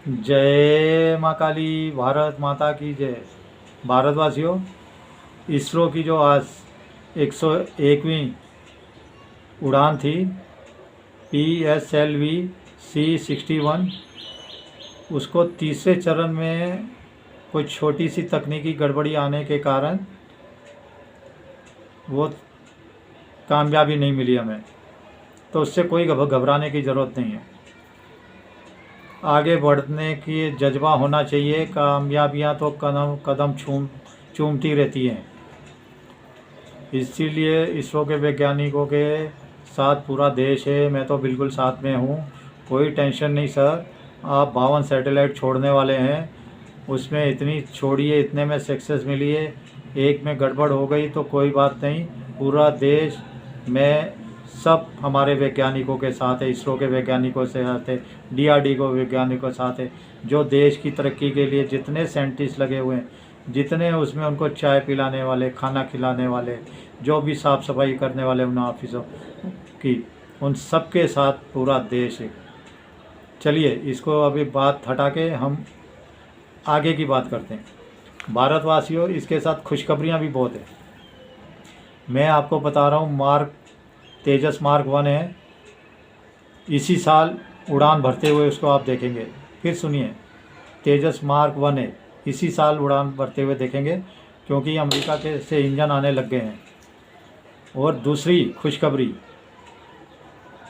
जय माँ काली, भारत माता की जय। भारतवासियों, इसरो की जो आज 101वीं उड़ान थी PSLV C61, उसको तीसरे चरण में कोई छोटी सी तकनीकी गड़बड़ी आने के कारण वो कामयाबी नहीं मिली हमें। तो उससे कोई घबराने की ज़रूरत नहीं है। आगे बढ़ने की जज्बा होना चाहिए। कामयाबियां तो कदम कदम चूमती रहती हैं। इसीलिए इसरो के वैज्ञानिकों के साथ पूरा देश है। मैं तो बिल्कुल साथ में हूँ। कोई टेंशन नहीं सर। आप 52 सैटेलाइट छोड़ने वाले हैं, उसमें इतनी छोड़िए, इतने में सक्सेस मिली है। एक में गड़बड़ हो गई तो कोई बात नहीं, पूरा देश में सब हमारे वैज्ञानिकों के साथ है। इसरो के वैज्ञानिकों से साथ है, DRDO वैज्ञानिकों के साथ है। जो देश की तरक्की के लिए जितने साइंटिस्ट लगे हुए हैं, जितने उसमें उनको चाय पिलाने वाले, खाना खिलाने वाले, जो भी साफ़ सफाई करने वाले उन ऑफिसों की, उन सब के साथ पूरा देश है। चलिए, इसको अभी बात हटा के हम आगे की बात करते हैं। भारतवासियों, इसके साथ खुशखबरियाँ भी बहुत है। मैं आपको बता रहा हूँ, तेजस मार्क 1 है। इसी साल उड़ान भरते हुए उसको आप देखेंगे। फिर सुनिए, तेजस मार्क 1 है, इसी साल उड़ान भरते हुए देखेंगे, क्योंकि अमेरिका के से इंजन आने लग गए हैं। और दूसरी खुशखबरी,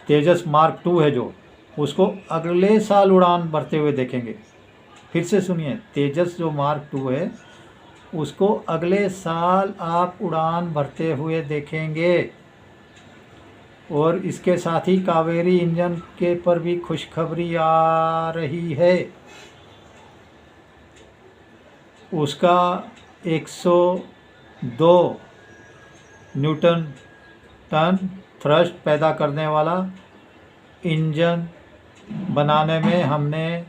तेजस मार्क 2 है जो, उसको अगले साल उड़ान भरते हुए देखेंगे। फिर से सुनिए, तेजस जो मार्क 2 है उसको अगले साल आप उड़ान भरते हुए देखेंगे। और इसके साथ ही कावेरी इंजन के पर भी खुशखबरी आ रही है। उसका 102 न्यूटन टन थ्रस्ट पैदा करने वाला इंजन बनाने में हमने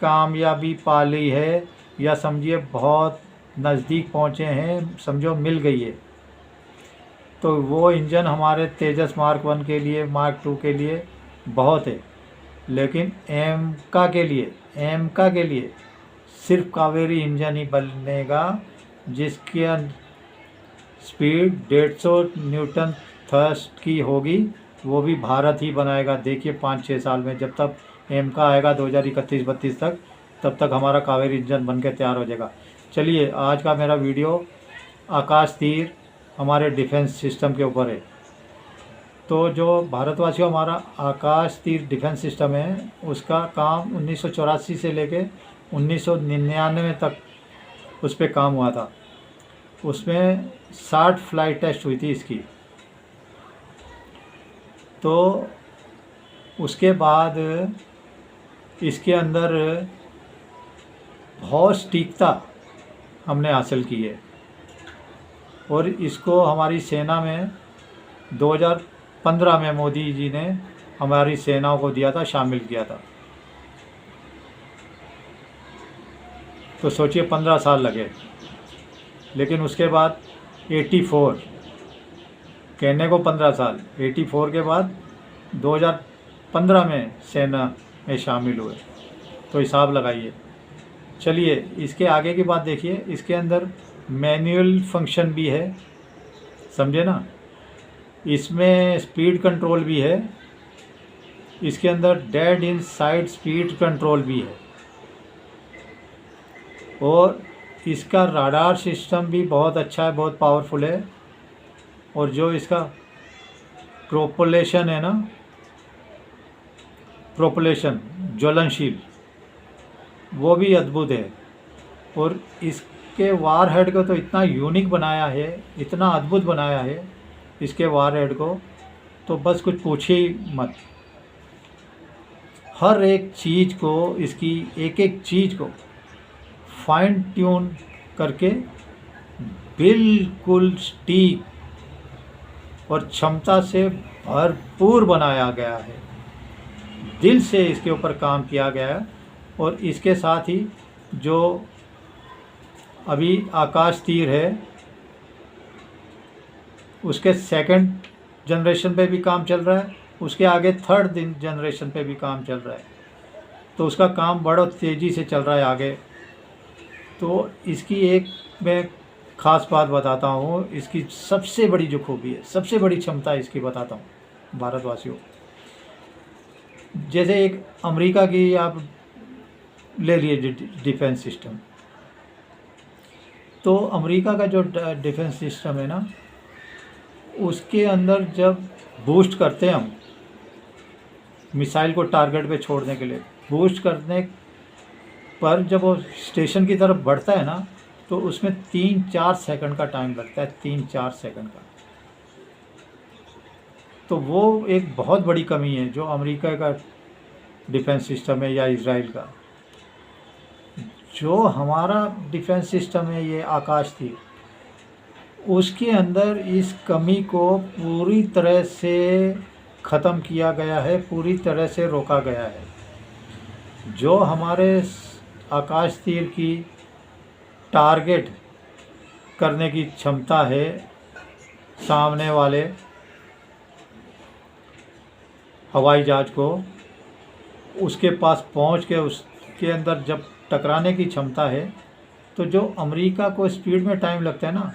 कामयाबी पा ली है, या समझिए बहुत नज़दीक पहुँचे हैं, समझो मिल गई है। तो वो इंजन हमारे तेजस मार्क 1 के लिए, मार्क 2 के लिए बहुत है। लेकिन एमका के लिए सिर्फ कावेरी इंजन ही बनेगा, जिसकी स्पीड 150 न्यूटन थ्रस्ट की होगी। वो भी भारत ही बनाएगा। देखिए 5-6 साल में, जब तक एमका आएगा 2031-32 तक, तब तक हमारा कावेरी इंजन बन के तैयार हो जाएगा। चलिए, आज का मेरा वीडियो आकाश तीर हमारे डिफेंस सिस्टम के ऊपर है। तो जो भारतवासियों, हमारा आकाश तीर डिफेंस सिस्टम है, उसका काम 1984 से लेके 1999 तक उस पर काम हुआ था। उसमें 60 फ्लाइट टेस्ट हुई थी इसकी। तो उसके बाद इसके अंदर बहुत सटीकता हमने हासिल की है। और इसको हमारी सेना में 2015 में मोदी जी ने हमारी सेनाओं को दिया था, शामिल किया था। तो सोचिए 15 साल लगे। लेकिन उसके बाद 84, कहने को 15 साल, 84 के बाद 2015 में सेना में शामिल हुए। तो हिसाब लगाइए। चलिए, इसके आगे की बात देखिए। इसके अंदर मैनुअल फंक्शन भी है, समझे ना। इसमें स्पीड कंट्रोल भी है। इसके अंदर डेड इन साइड स्पीड कंट्रोल भी है। और इसका राडार सिस्टम भी बहुत अच्छा है, बहुत पावरफुल है। और जो इसका प्रोपलेशन है ना, प्रोपलेशन ज्वलनशील, वो भी अद्भुत है। और इसके वार हेड को तो इतना यूनिक बनाया है, इतना अद्भुत बनाया है इसके वार हेड को, तो बस कुछ पूछिए ही मत। हर एक चीज़ को, इसकी एक एक चीज़ को फाइन ट्यून करके बिल्कुल सटीक और क्षमता से भरपूर बनाया गया है। दिल से इसके ऊपर काम किया गया है। और इसके साथ ही जो अभी आकाश तीर है, उसके सेकंड जनरेशन पे भी काम चल रहा है, उसके आगे थर्ड जनरेशन पे भी काम चल रहा है। तो उसका काम बड़ा तेज़ी से चल रहा है आगे। तो इसकी एक मैं ख़ास बात बताता हूँ, इसकी सबसे बड़ी जो खूबी है, सबसे बड़ी क्षमता इसकी बताता हूँ भारतवासियों। जैसे एक अमेरिका की आप ले लिए डिफेंस सिस्टम, तो अमेरिका का जो डिफेंस सिस्टम है ना, उसके अंदर जब बूस्ट करते हैं हम मिसाइल को टारगेट पे छोड़ने के लिए, बूस्ट करने पर जब वो स्टेशन की तरफ बढ़ता है ना, तो उसमें 3-4 सेकंड का टाइम लगता है, 3-4 सेकंड का। तो वो एक बहुत बड़ी कमी है जो अमेरिका का डिफेंस सिस्टम है या इजराइल का। जो हमारा डिफेंस सिस्टम है ये आकाश थी, उसके अंदर इस कमी को पूरी तरह से ख़त्म किया गया है, पूरी तरह से रोका गया है। जो हमारे आकाश तीर की टारगेट करने की क्षमता है सामने वाले हवाई जहाज को, उसके पास पहुंच के उसके अंदर जब टकराने की क्षमता है, तो जो अमेरिका को स्पीड में टाइम लगता है ना,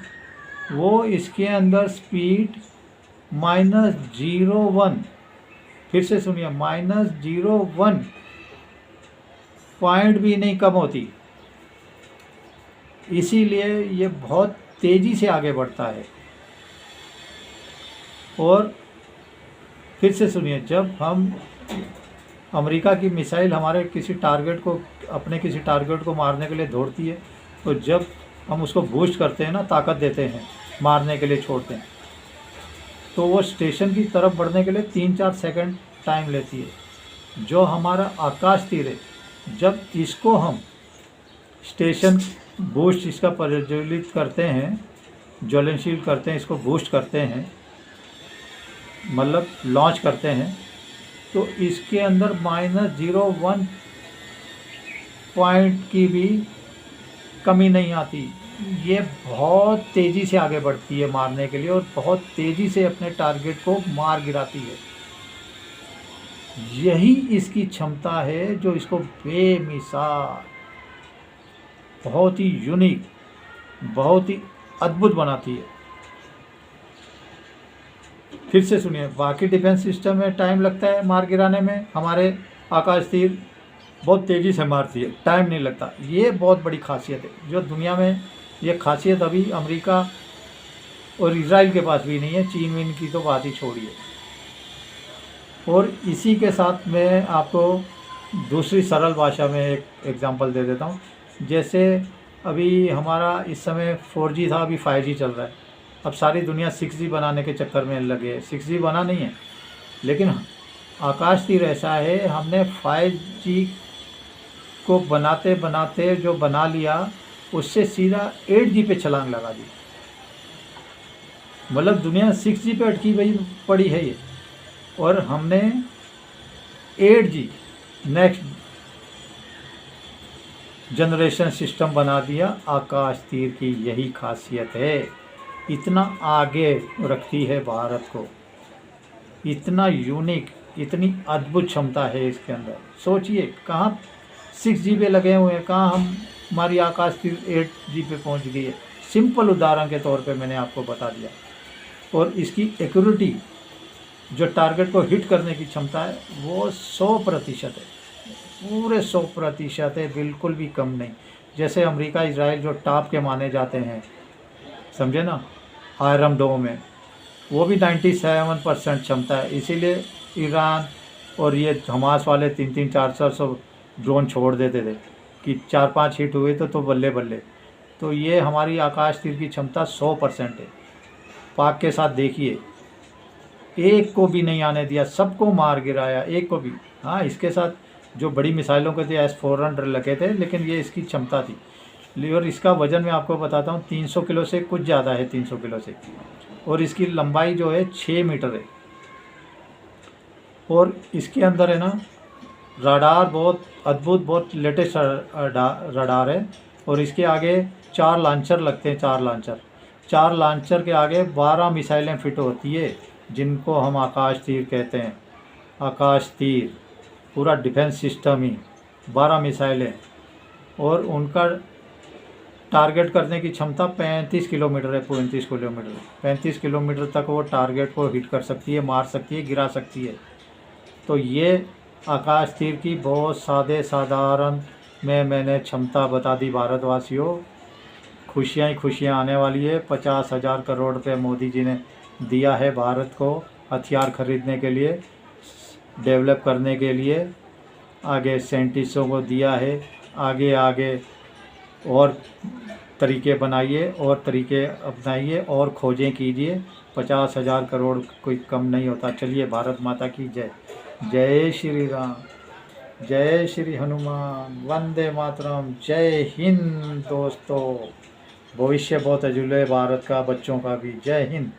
वो इसके अंदर स्पीड -0.1, फिर से सुनिए, -0.1 पॉइंट भी नहीं कम होती। इसीलिए ये बहुत तेज़ी से आगे बढ़ता है। और फिर से सुनिए, जब हम अमेरिका की मिसाइल हमारे किसी टारगेट को, अपने किसी टारगेट को मारने के लिए दौड़ती है, तो जब हम उसको बूस्ट करते हैं ना, ताकत देते हैं, मारने के लिए छोड़ते हैं, तो वो स्टेशन की तरफ बढ़ने के लिए 3-4 सेकंड टाइम लेती है। जो हमारा आकाश तीर है, जब इसको हम स्टेशन बूस्ट इसका प्रज्वलित करते हैं, ज्वलनशील करते हैं, इसको बूस्ट करते हैं, मतलब लॉन्च करते हैं, तो इसके अंदर -0.1 पॉइंट की भी कमी नहीं आती। ये बहुत तेज़ी से आगे बढ़ती है मारने के लिए, और बहुत तेज़ी से अपने टारगेट को मार गिराती है। यही इसकी क्षमता है जो इसको बेमिसाल, बहुत ही यूनिक, बहुत ही अद्भुत बनाती है। फिर से सुनिए, बाकी डिफेंस सिस्टम में टाइम लगता है मार गिराने में, हमारे आकाश तीर बहुत तेज़ी से मारती है, टाइम नहीं लगता। ये बहुत बड़ी खासियत है जो दुनिया में, ये खासियत अभी अमेरिका और इजराइल के पास भी नहीं है, चीन वीन की तो बात ही छोड़िए। और इसी के साथ मैं आपको दूसरी सरल भाषा में एक एग्जांपल दे देता हूँ। जैसे अभी हमारा इस समय 4G था, अभी 5G चल रहा है। अब सारी दुनिया 6G बनाने के चक्कर में लगे है। 6G बना नहीं है, लेकिन आकाश तीर ऐसा है, हमने 5G को बनाते बनाते जो बना लिया, उससे सीधा 8G पे छलांग लगा दी। मतलब दुनिया 6G पे अटकी हुई पड़ी है ये, और हमने 8G नेक्स्ट जनरेशन सिस्टम बना दिया। आकाश तीर की यही खासियत है, इतना आगे रखती है भारत को, इतना यूनिक, इतनी अद्भुत क्षमता है इसके अंदर। सोचिए, कहाँ 6G पे लगे हुए हैं, कहाँ हमारी आकाश तीर 8G पे पहुंच गई है। सिंपल उदाहरण के तौर पे मैंने आपको बता दिया। और इसकी एक्यूरेटी, जो टारगेट को हिट करने की क्षमता है, वो 100% है, पूरे 100% है, बिल्कुल भी कम नहीं। जैसे अमेरिका इजराइल जो टॉप के माने जाते हैं, समझे ना, आयरन डोम में, वो भी 97% क्षमता है। इसीलिए ईरान और ये हमास वाले 3-3, 400 ड्रोन छोड़ देते थे कि 4-5 हिट हुए तो बल्ले बल्ले। तो ये हमारी आकाश तीर की क्षमता 100% है। पाक के साथ देखिए, एक को भी नहीं आने दिया, सबको मार गिराया, एक को भी। हाँ, इसके साथ जो बड़ी मिसाइलों के थे S-400 लगे थे, लेकिन ये इसकी क्षमता थी। और इसका वज़न मैं आपको बताता हूँ, 300 किलो से कुछ ज़्यादा है, 300 किलो से। और इसकी लंबाई जो है 6 मीटर है। और इसके अंदर है ना रडार, बहुत अद्भुत, बहुत लेटेस्ट रडार है। और इसके आगे 4 लॉन्चर लगते हैं, 4 लॉन्चर के आगे 12 मिसाइलें फिट होती है, जिनको हम आकाश तीर कहते हैं। आकाश तीर पूरा डिफेंस सिस्टम ही 12 मिसाइलें, और उनका टारगेट करने की क्षमता 35 किलोमीटर है। 35 किलोमीटर तक वो टारगेट को हिट कर सकती है, मार सकती है, गिरा सकती है। तो ये आकाश तीर की बहुत साधारण में मैंने क्षमता बता दी भारतवासियों। खुशियाँ ही खुशियाँ आने वाली है। 50,000 करोड़ रुपये मोदी जी ने दिया है भारत को हथियार खरीदने के लिए, डेवलप करने के लिए। आगे साइंटिस्टों को दिया है। आगे आगे और तरीके बनाइए और तरीके अपनाइए और खोजें कीजिए। 50,000 करोड़ कोई कम नहीं होता। चलिए, भारत माता की जय। जय श्री राम, जय श्री हनुमान, वंदे मातरम, जय हिंद दोस्तों। भविष्य बहुत उज्ज्वल है भारत का, बच्चों का भी। जय हिंद।